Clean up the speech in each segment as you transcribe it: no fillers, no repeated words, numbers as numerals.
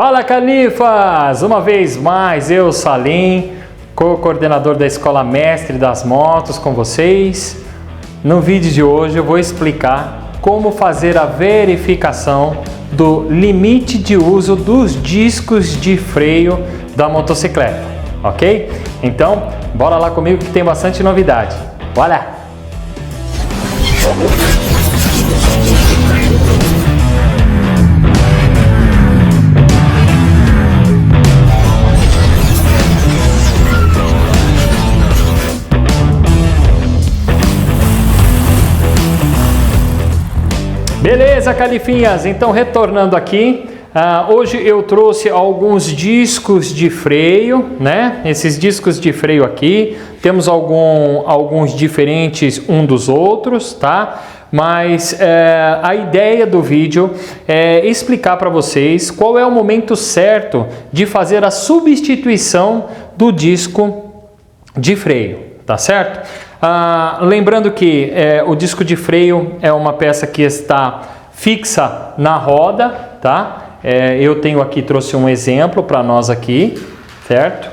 Fala, Califas! Uma vez mais, eu, Salim, co-coordenador da Escola Mestre das Motos, com vocês. No vídeo de hoje eu vou explicar como fazer a verificação do limite de uso dos discos de freio da motocicleta, ok? Então, bora lá comigo que tem bastante novidade. Bora! Beleza, Califinhas? Então, retornando aqui, hoje eu trouxe alguns discos de freio, né? Esses discos de freio aqui, temos alguns diferentes um dos outros, tá? Mas a ideia do vídeo é explicar para vocês qual é o momento certo de fazer a substituição do disco de freio, tá certo? Lembrando que o disco de freio é uma peça que está fixa na roda, tá? Eu tenho aqui, trouxe um exemplo para nós aqui, certo?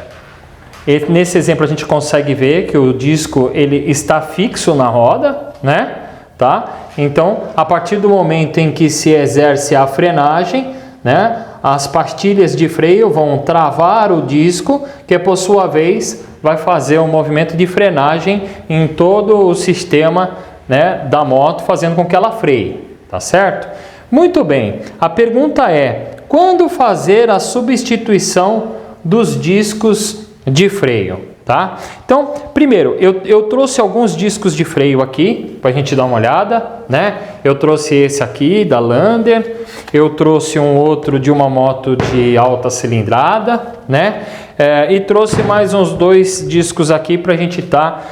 E nesse exemplo a gente consegue ver que o disco ele está fixo na roda, né? Tá? Então, a partir do momento em que se exerce a frenagem, né? As pastilhas de freio vão travar o disco, que por sua vez vai fazer um movimento de frenagem em todo o sistema, né, da moto, fazendo com que ela freie, tá certo? Muito bem, a pergunta é, quando fazer a substituição dos discos de freio, tá? Então, primeiro, eu trouxe alguns discos de freio aqui, para a gente dar uma olhada, né? Eu trouxe esse aqui, da Lander, eu trouxe um outro de uma moto de alta cilindrada, né? E trouxe mais uns dois discos aqui para a gente estar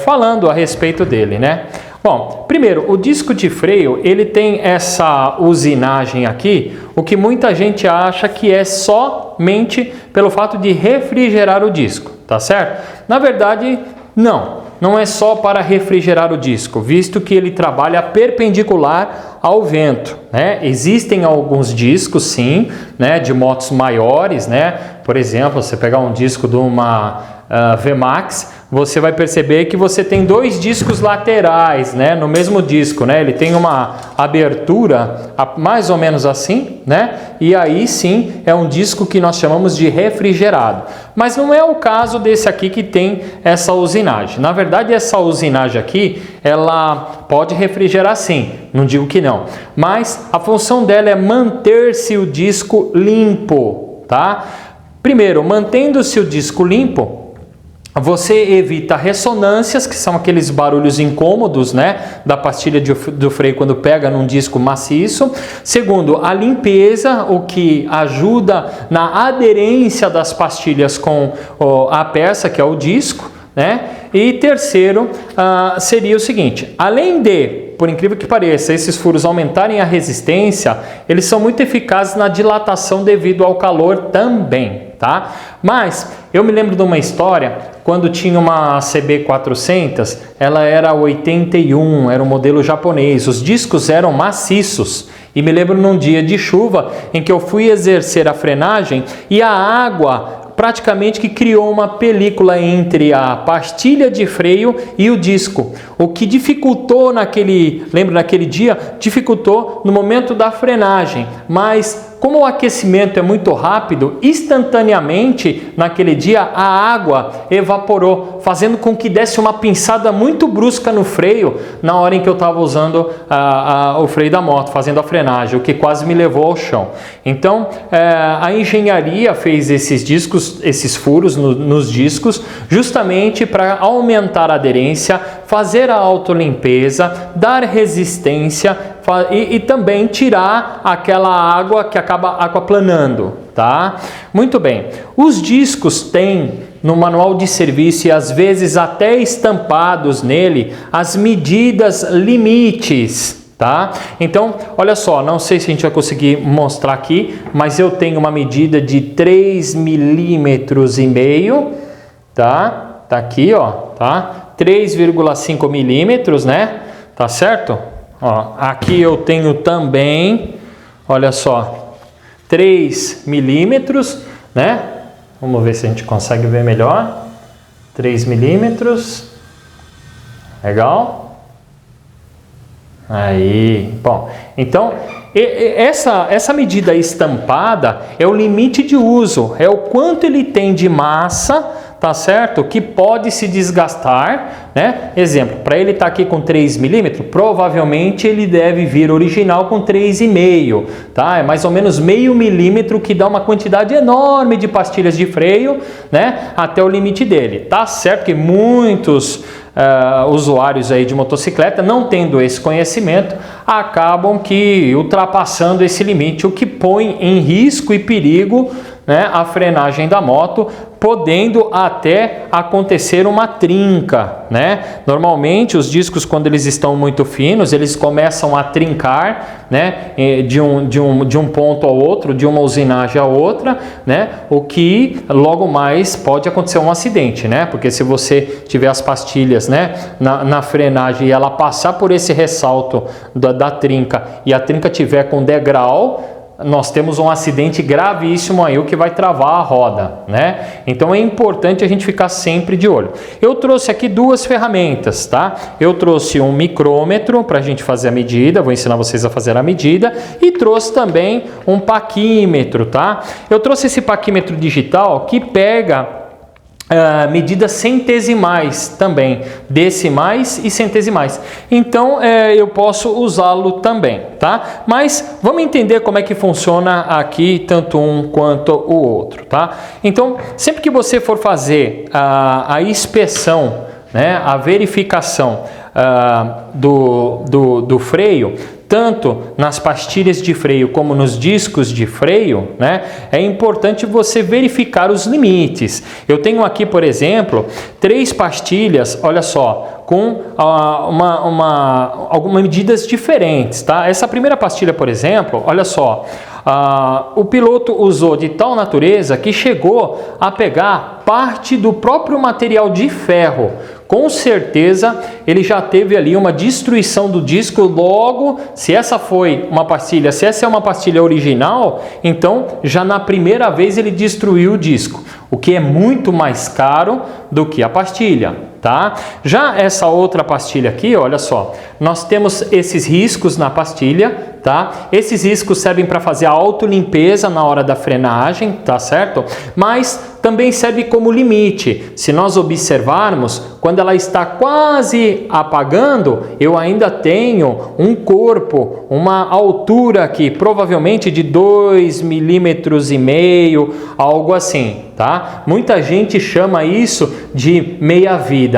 falando a respeito dele, né? Bom, primeiro, o disco de freio, ele tem essa usinagem aqui, o que muita gente acha que é somente pelo fato de refrigerar o disco, tá certo? Na verdade, não é só para refrigerar o disco, visto que ele trabalha perpendicular ao vento, né? Existem alguns discos, sim, né, de motos maiores, né? Por exemplo, você pegar um disco de uma VMAX, você vai perceber que você tem dois discos laterais, né, no mesmo disco, né? Ele tem uma abertura mais ou menos assim, né? E aí sim é um disco que nós chamamos de refrigerado. Mas não é o caso desse aqui que tem essa usinagem. Na verdade, essa usinagem aqui, ela pode refrigerar sim, não digo que não. Mas a função dela é manter-se o disco limpo, tá? Primeiro, mantendo-se o disco limpo, você evita ressonâncias, que são aqueles barulhos incômodos, né, da pastilha do freio quando pega num disco maciço. Segundo, a limpeza, o que ajuda na aderência das pastilhas com a peça, que é o disco, né? E terceiro, seria o seguinte, além de, por incrível que pareça, esses furos aumentarem a resistência, eles são muito eficazes na dilatação devido ao calor também, tá? Mas eu me lembro de uma história, quando tinha uma CB400, ela era 81, era um modelo japonês, os discos eram maciços. E me lembro num dia de chuva em que eu fui exercer a frenagem e a água praticamente que criou uma película entre a pastilha de freio e o disco, o que dificultou naquele dia, dificultou no momento da frenagem, mas como o aquecimento é muito rápido, instantaneamente naquele dia a água evaporou, fazendo com que desse uma pinçada muito brusca no freio na hora em que eu estava usando o freio da moto, fazendo a frenagem, o que quase me levou ao chão. Então, a engenharia fez esses discos, esses furos nos discos, justamente para aumentar a aderência, fazer a autolimpeza, dar resistência e também tirar aquela água que acaba aquaplanando, tá? Muito bem. Os discos têm no manual de serviço e às vezes até estampados nele as medidas limites, tá? Então, olha só, não sei se a gente vai conseguir mostrar aqui, mas eu tenho uma medida de 3,5 milímetros, tá? Tá aqui, ó, tá? 3,5 milímetros, né? Tá certo? Ó, aqui eu tenho também, olha só, 3 milímetros, né? Vamos ver se a gente consegue ver melhor. 3 milímetros. Legal. Aí, bom, então essa medida estampada é o limite de uso, é o quanto ele tem de massa, tá certo? Que pode se desgastar, né? Exemplo, para ele estar aqui com 3 milímetros, provavelmente ele deve vir original com 3,5, tá? É mais ou menos meio milímetro, que dá uma quantidade enorme de pastilhas de freio, né? Até o limite dele. Tá certo que muitos usuários aí de motocicleta, não tendo esse conhecimento, acabam que ultrapassando esse limite, o que põe em risco e perigo, né, a frenagem da moto, podendo até acontecer uma trinca, né? Normalmente os discos, quando eles estão muito finos, eles começam a trincar, né, de um ponto ao outro, de uma usinagem a outra, né? O que logo mais pode acontecer um acidente, né? Porque se você tiver as pastilhas, né, na frenagem e ela passar por esse ressalto da trinca e a trinca tiver com degrau, nós temos um acidente gravíssimo aí, o que vai travar a roda, né? Então é importante a gente ficar sempre de olho. Eu trouxe aqui duas ferramentas, tá? Eu trouxe um micrômetro para a gente fazer a medida, vou ensinar vocês a fazer a medida, e trouxe também um paquímetro, tá? Eu trouxe esse paquímetro digital que pega medidas centesimais também, decimais e centesimais. Então eu posso usá-lo também, tá? Mas vamos entender como é que funciona aqui tanto um quanto o outro, tá? Então, sempre que você for fazer a inspeção, né, a verificação do freio, tanto nas pastilhas de freio como nos discos de freio, né, é importante você verificar os limites. Eu tenho aqui, por exemplo, 3 pastilhas, olha só, com algumas medidas diferentes, tá? Essa primeira pastilha, por exemplo, olha só, o piloto usou de tal natureza que chegou a pegar parte do próprio material de ferro. Com certeza ele já teve ali uma destruição do disco. Logo, se essa foi uma pastilha, se essa é uma pastilha original, então já na primeira vez ele destruiu o disco, o que é muito mais caro do que a pastilha, tá? Já essa outra pastilha aqui, olha só, nós temos esses riscos na pastilha, tá? Esses riscos servem para fazer a autolimpeza na hora da frenagem, tá certo? Mas também serve como limite. Se nós observarmos, quando ela está quase apagando, eu ainda tenho um corpo, uma altura aqui, provavelmente de 2,5 milímetros, algo assim, tá? Muita gente chama isso de meia-vida.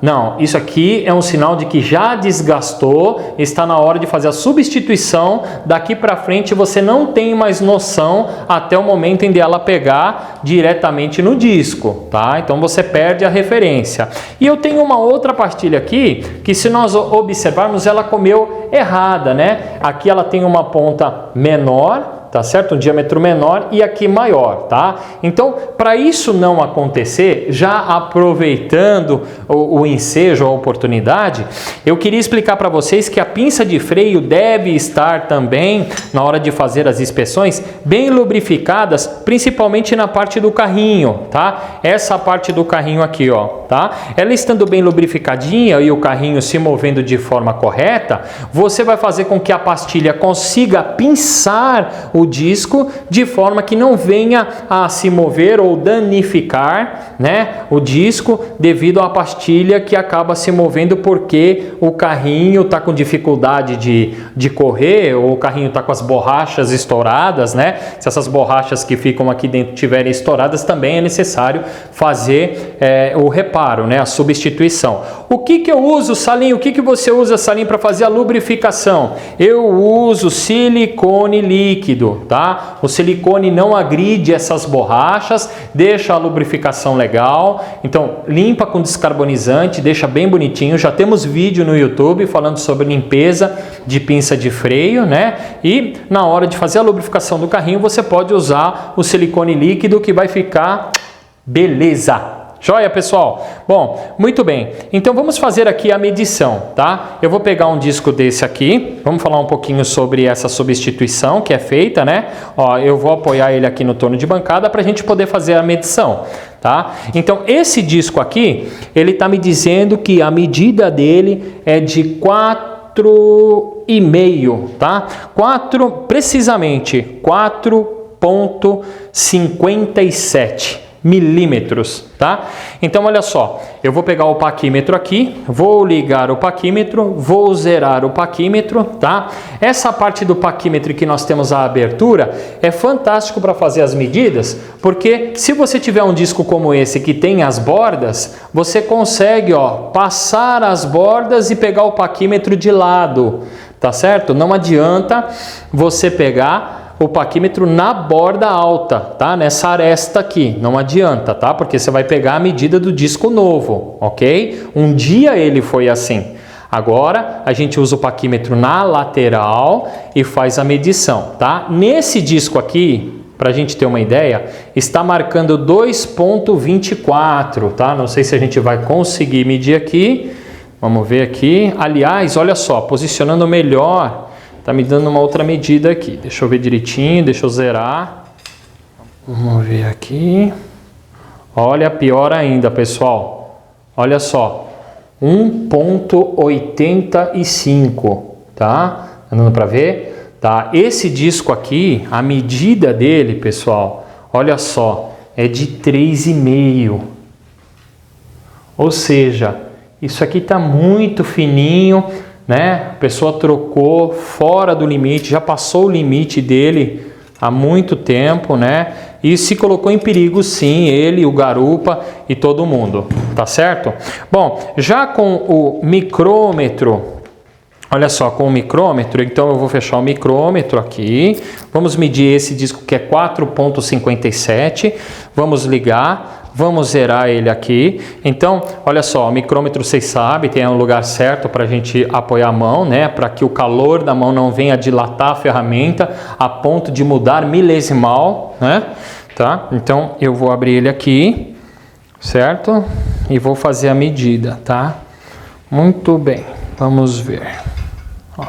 Não, isso aqui é um sinal de que já desgastou, está na hora de fazer a substituição. Daqui para frente você não tem mais noção até o momento em que ela pegar diretamente no disco, tá? Então você perde a referência. E eu tenho uma outra pastilha aqui, que se nós observarmos, ela comeu errada, né? Aqui ela tem uma ponta menor, tá certo? Um diâmetro menor e aqui maior, tá? Então, para isso não acontecer, já aproveitando o ensejo, a oportunidade, eu queria explicar para vocês que a pinça de freio deve estar também, na hora de fazer as inspeções, bem lubrificadas, principalmente na parte do carrinho, tá? Essa parte do carrinho aqui, ó, tá? Ela estando bem lubrificadinha e o carrinho se movendo de forma correta, você vai fazer com que a pastilha consiga pinçar o disco de forma que não venha a se mover ou danificar, né, o disco devido à pastilha que acaba se movendo porque o carrinho está com dificuldade de correr, ou o carrinho está com as borrachas estouradas, né? Se essas borrachas que ficam aqui dentro estiverem estouradas, também é necessário fazer o reparo, né, a substituição. O que eu uso, Salim? O que você usa, Salim, para fazer a lubrificação? Eu uso silicone líquido, tá? O silicone não agride essas borrachas, deixa a lubrificação legal. Então, limpa com descarbonizante, deixa bem bonitinho. Já temos vídeo no YouTube falando sobre limpeza de pinça de freio, né? E na hora de fazer a lubrificação do carrinho, você pode usar o silicone líquido, que vai ficar beleza. Joia, pessoal? Bom, muito bem. Então vamos fazer aqui a medição, tá? Eu vou pegar um disco desse aqui, vamos falar um pouquinho sobre essa substituição que é feita, né? Ó, eu vou apoiar ele aqui no torno de bancada para a gente poder fazer a medição, tá? Então esse disco aqui, ele está me dizendo que a medida dele é de 4,5, tá? Precisamente 4,57 milímetros, tá? Então olha só, eu vou pegar o paquímetro aqui, vou ligar o paquímetro, vou zerar o paquímetro, tá? Essa parte do paquímetro que nós temos a abertura é fantástico para fazer as medidas, porque se você tiver um disco como esse que tem as bordas, você consegue, ó, passar as bordas e pegar o paquímetro de lado, tá certo? Não adianta você pegar o paquímetro na borda alta, tá? Nessa aresta aqui, não adianta, tá? Porque você vai pegar a medida do disco novo, ok? Um dia ele foi assim. Agora a gente usa o paquímetro na lateral e faz a medição, tá? Nesse disco aqui, para a gente ter uma ideia, está marcando 2,24, tá? Não sei se a gente vai conseguir medir aqui. Vamos ver aqui. Aliás, olha só, posicionando melhor, tá me dando uma outra medida aqui. Deixa eu ver direitinho, deixa eu zerar. Vamos ver aqui. Olha, pior ainda, pessoal. Olha só. 1,85, tá? Andando para ver? Tá. Esse disco aqui, a medida dele, pessoal, olha só, é de 3,5. Ou seja, isso aqui tá muito fininho, né? A pessoa trocou fora do limite, já passou o limite dele há muito tempo, né? E se colocou em perigo, sim, ele, o garupa e todo mundo, tá certo? Bom, já com o micrômetro, olha só, com o micrômetro, então eu vou fechar o micrômetro aqui, vamos medir esse disco que é 4,57, vamos ligar. Vamos zerar ele aqui. Então, olha só, o micrômetro, vocês sabem, tem um lugar certo para a gente apoiar a mão, né? Para que o calor da mão não venha dilatar a ferramenta a ponto de mudar milesimal, né? Tá? Então, eu vou abrir ele aqui, certo? E vou fazer a medida, tá? Muito bem, vamos ver. Ó.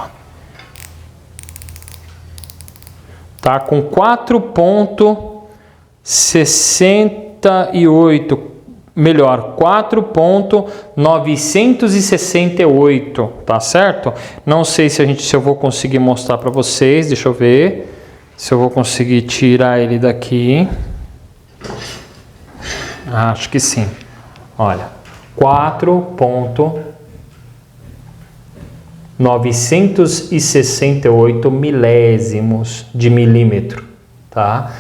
Tá com 4,68, melhor, 4,968, tá certo? Não sei se eu vou conseguir mostrar para vocês, deixa eu ver se eu vou conseguir tirar ele daqui. Acho que sim. Olha, 4,968 milésimos de milímetro, tá?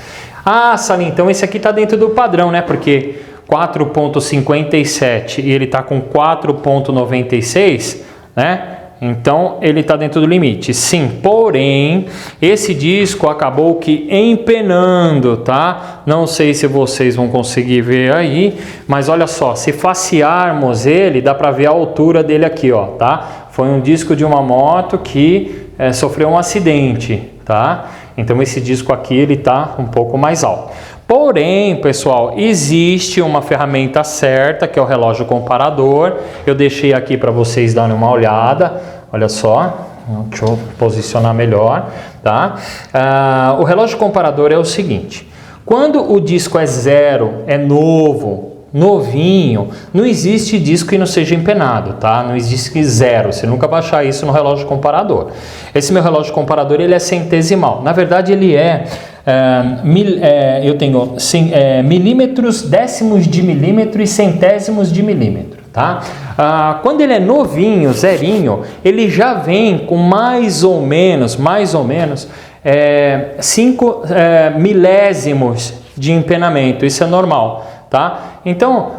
Ah, Salim, então esse aqui está dentro do padrão, né? Porque 4,57 e ele está com 4,96, né? Então ele está dentro do limite. Sim, porém, esse disco acabou que empenando, tá? Não sei se vocês vão conseguir ver aí, mas olha só, se facearmos ele, dá para ver a altura dele aqui, ó, tá? Foi um disco de uma moto que sofreu um acidente, tá? Então esse disco aqui ele está um pouco mais alto. Porém, pessoal, existe uma ferramenta certa que é o relógio comparador. Eu deixei aqui para vocês darem uma olhada. Olha só, deixa eu posicionar melhor, tá? O relógio comparador é o seguinte: quando o disco é zero, é novinho, não existe disco que não seja empenado, tá? Não existe zero, você nunca vai achar isso no relógio comparador. Esse meu relógio comparador, ele é centesimal. Na verdade, ele eu tenho milímetros, décimos de milímetro e centésimos de milímetro, tá? Quando ele é novinho, zerinho, ele já vem com mais ou menos 5 milésimos de empenamento, isso é normal. Tá? Então,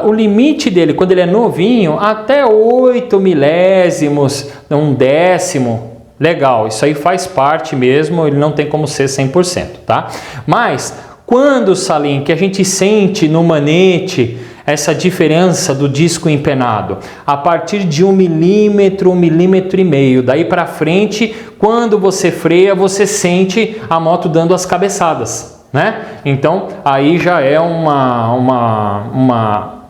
o limite dele, quando ele é novinho, até 8 milésimos, um décimo, legal, isso aí faz parte mesmo, ele não tem como ser 100%, tá? Mas, quando, Salim, que a gente sente no manete essa diferença do disco empenado? A partir de 1 milímetro, 1,5 milímetros, daí para frente, quando você freia, você sente a moto dando as cabeçadas, né? Então aí já é uma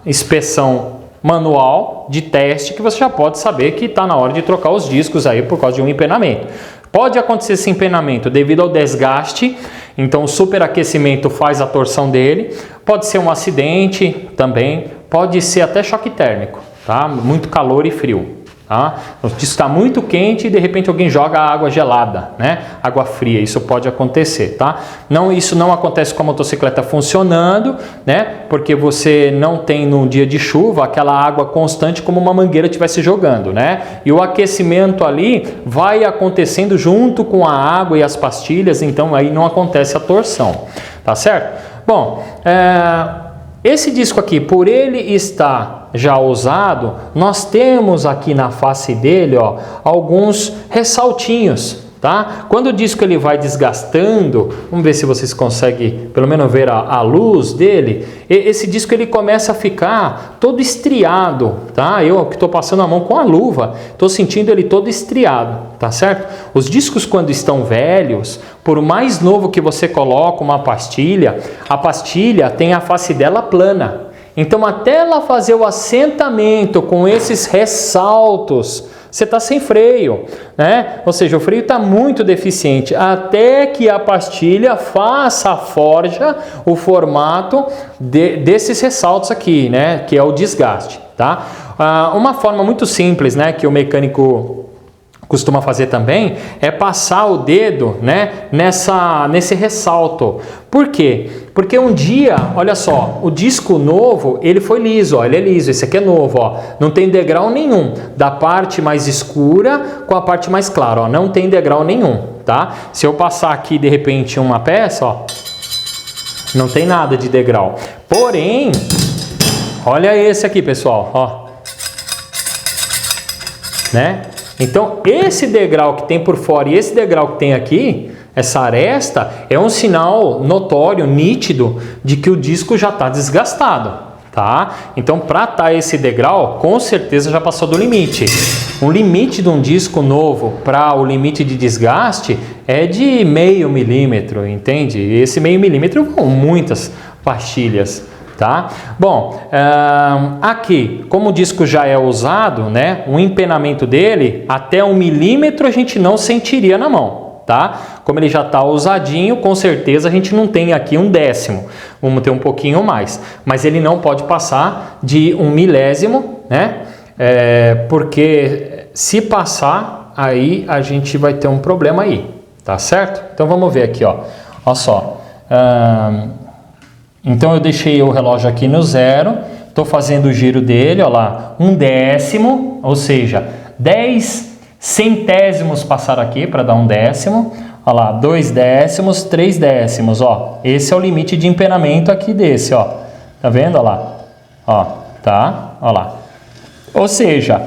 inspeção manual de teste que você já pode saber que está na hora de trocar os discos aí por causa de um empenamento. Pode acontecer esse empenamento devido ao desgaste, então o superaquecimento faz a torção dele, pode ser um acidente também, pode ser até choque térmico, tá? Muito calor e frio. Tá? O disco está muito quente e de repente alguém joga água gelada, né? Água fria, isso pode acontecer, tá? Não, isso não acontece com a motocicleta funcionando, né? Porque você não tem num dia de chuva aquela água constante como uma mangueira estivesse jogando, né? E o aquecimento ali vai acontecendo junto com a água e as pastilhas, então aí não acontece a torção, tá certo? Bom, esse disco aqui, por ele estar já usado, nós temos aqui na face dele, ó, alguns ressaltinhos, tá? Quando o disco ele vai desgastando, vamos ver se vocês conseguem pelo menos ver a luz dele, esse disco ele começa a ficar todo estriado, tá? Eu que estou passando a mão com a luva, estou sentindo ele todo estriado, tá certo? Os discos quando estão velhos, por mais novo que você coloca uma pastilha, a pastilha tem a face dela plana. Então, até ela fazer o assentamento com esses ressaltos, você está sem freio, né? Ou seja, o freio está muito deficiente, até que a pastilha faça a forja, o formato desses ressaltos aqui, né? Que é o desgaste, tá? Uma forma muito simples, né? Que o mecânico costuma fazer também é passar o dedo, né, nesse ressalto. Por quê? Porque um dia, olha só, o disco novo, ele foi liso, ó, ele é liso, esse aqui é novo, ó, não tem degrau nenhum, da parte mais escura com a parte mais clara, ó, não tem degrau nenhum, tá? Se eu passar aqui de repente uma peça, ó, não tem nada de degrau. Porém, olha esse aqui, pessoal, ó, né? Então, esse degrau que tem por fora e esse degrau que tem aqui, essa aresta, é um sinal notório, nítido, de que o disco já está desgastado, tá? Então, para estar esse degrau, com certeza já passou do limite. O limite de um disco novo para o limite de desgaste é de 0,5 milímetro, entende? E esse 0,5 milímetro com muitas pastilhas. Tá? Bom, aqui, como o disco já é usado, né, o empenamento dele, até 1 milímetro a gente não sentiria na mão, tá? Como ele já está usadinho, com certeza a gente não tem aqui 1/10, vamos ter um pouquinho mais, mas ele não pode passar de 1 milésimo, né? Porque se passar, aí a gente vai ter um problema aí, tá certo? Então vamos ver aqui, ó, olha só. Então eu deixei o relógio aqui no 0, estou fazendo o giro dele, ó lá, 1/10, ou seja, 10 centésimos passaram aqui para dar 1/10, ó lá, 2/10, 3/10, ó, esse é o limite de empenamento aqui desse, ó, tá vendo, ó lá, ó, tá, ó lá, ou seja,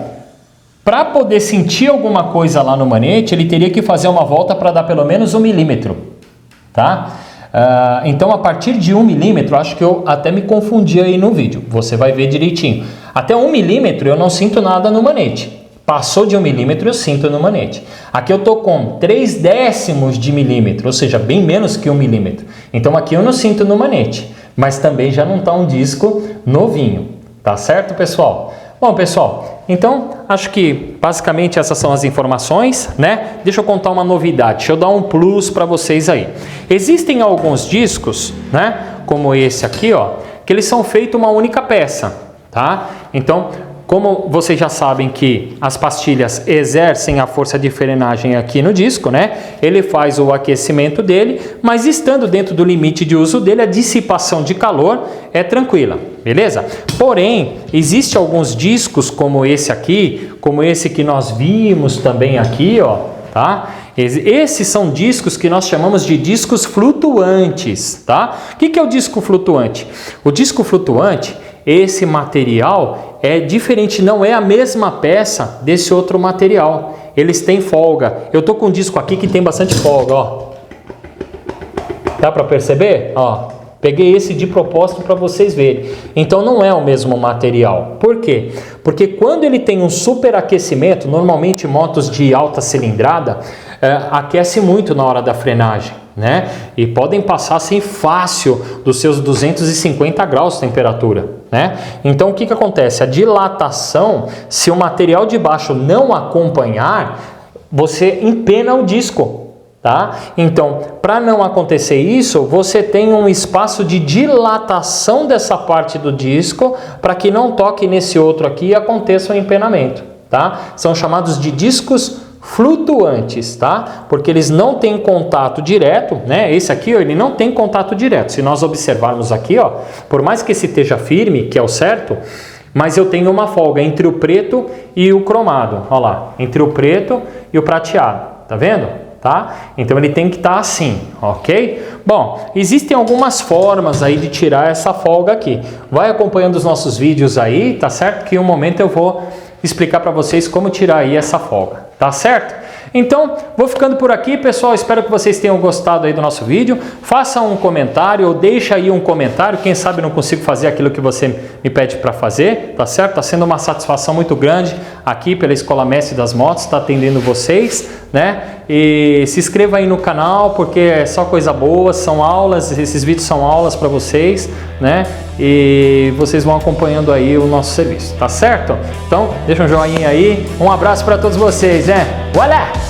para poder sentir alguma coisa lá no manete, ele teria que fazer uma volta para dar pelo menos 1 milímetro, tá? Então a partir de 1 milímetro, acho que eu até me confundi aí no vídeo, você vai ver direitinho, até 1 milímetro eu não sinto nada no manete, passou de 1 milímetro eu sinto no manete, aqui eu tô com 3/10 de milímetro, ou seja, bem menos que 1 milímetro, então aqui eu não sinto no manete, mas também já não está um disco novinho, tá certo, pessoal? Bom, pessoal, então acho que basicamente essas são as informações, né? Deixa eu contar uma novidade, deixa eu dar um plus para vocês aí. Existem alguns discos, né? Como esse aqui, ó, que eles são feitos uma única peça, tá? Então, como vocês já sabem que as pastilhas exercem a força de frenagem aqui no disco, né? Ele faz o aquecimento dele, mas estando dentro do limite de uso dele, a dissipação de calor é tranquila, beleza? Porém, existe alguns discos como esse aqui, como esse que nós vimos também aqui, ó, tá? Esses são discos que nós chamamos de discos flutuantes, tá? O que é o disco flutuante? O disco flutuante, esse material é diferente, não é a mesma peça desse outro material. Eles têm folga. Eu tô com um disco aqui que tem bastante folga, ó. Dá para perceber? Ó, peguei esse de propósito para vocês verem. Então não é o mesmo material. Por quê? Porque quando ele tem um superaquecimento, normalmente motos de alta cilindrada aquece muito na hora da frenagem, né? E podem passar assim fácil dos seus 250 graus de temperatura, né? Então o que acontece? A dilatação, se o material de baixo não acompanhar, você empena o disco. Tá? Então, para não acontecer isso, você tem um espaço de dilatação dessa parte do disco para que não toque nesse outro aqui e aconteça o empenamento, tá? São chamados de discos flutuantes, tá? Porque eles não têm contato direto, né? Esse aqui, ó, ele não tem contato direto. Se nós observarmos aqui, ó, por mais que esse esteja firme, que é o certo, mas eu tenho uma folga entre o preto e o cromado, ó lá, entre o preto e o prateado, tá vendo? Tá? Então ele tem que estar assim, ok? Bom, existem algumas formas aí de tirar essa folga aqui. Vai acompanhando os nossos vídeos aí, tá certo? Que em um momento eu vou explicar para vocês como tirar aí essa folga, tá certo? Então, vou ficando por aqui, pessoal. Espero que vocês tenham gostado aí do nosso vídeo. Faça um comentário ou deixa aí um comentário. Quem sabe eu não consigo fazer aquilo que você me pede para fazer, tá certo? Tá sendo uma satisfação muito grande aqui pela Escola Mestre das Motos, tá atendendo vocês, né? E se inscreva aí no canal, porque é só coisa boa, são aulas, esses vídeos são aulas para vocês, né? E vocês vão acompanhando aí o nosso serviço, tá certo? Então, deixa um joinha aí. Um abraço para todos vocês, né? Voilà!